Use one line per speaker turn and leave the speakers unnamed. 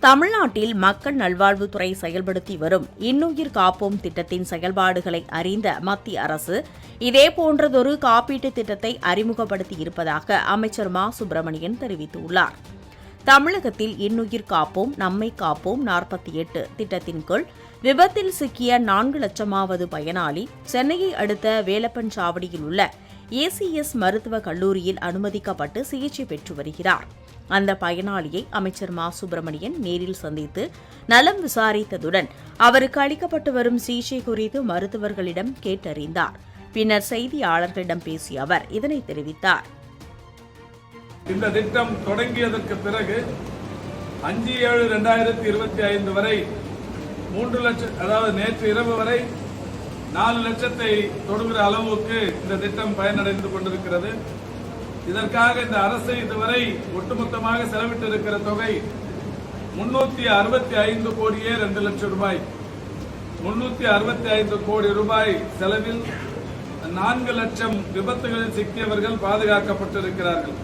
தமிழ்நாட்டில் மக்கள் நல்வாழ்வுத்துறை செயல்படுத்தி வரும் இன்னுயிர் காப்போம் திட்டத்தின் செயல்பாடுகளை அறிந்த மத்திய அரசு இதேபோன்றதொரு காப்பீட்டுத் திட்டத்தை அறிமுகப்படுத்தியிருப்பதாக அமைச்சர் மா சுப்பிரமணியன் தெரிவித்துள்ளார். தமிழகத்தில் இன்னுயிர் காப்போம் நம்மை காப்போம் 48 திட்டத்தின் கீழ் விபத்தில் சிக்கிய 4 லட்சமாவது பயனாளி சென்னையை அடுத்த வேலப்பன் சாவடியில் உள்ள ஏசிஎஸ் மருத்துவக் கல்லூரியில் அனுமதிக்கப்பட்டு சிகிச்சை பெற்று வருகிறார். அந்த பயனாளியை அமைச்சர் மா சுப்பிரமணியன் நேரில் சந்தித்து நலம் விசாரித்ததுடன் அவருக்கு அளிக்கப்பட்டு வரும் சிகிச்சை குறித்து மருத்துவர்களிடம் கேட்டறிந்தார். பின்னர் செய்தியாளர்களிடம் பேசிய அவர் இதனை தெரிவித்தார்.
இந்த திட்டம் தொடங்கியதற்கு பிறகு 5/7/2025 வரை 3 லட்சம், அதாவது நேற்று இரவு வரை 4 லட்சத்தை தொடுகிற அளவுக்கு இந்த திட்டம் பயனடைந்து கொண்டிருக்கிறது. இதற்காக இந்த அரசு இதுவரை ஒட்டுமொத்தமாக செலவிட்டிருக்கிற தொகை 365 கோடியே 2 லட்சம் ரூபாய். 365 கோடி ரூபாய் செலவில் 4 லட்சம் விபத்துகளில் சிக்கியவர்கள் பாதுகாக்கப்பட்டிருக்கிறார்கள்.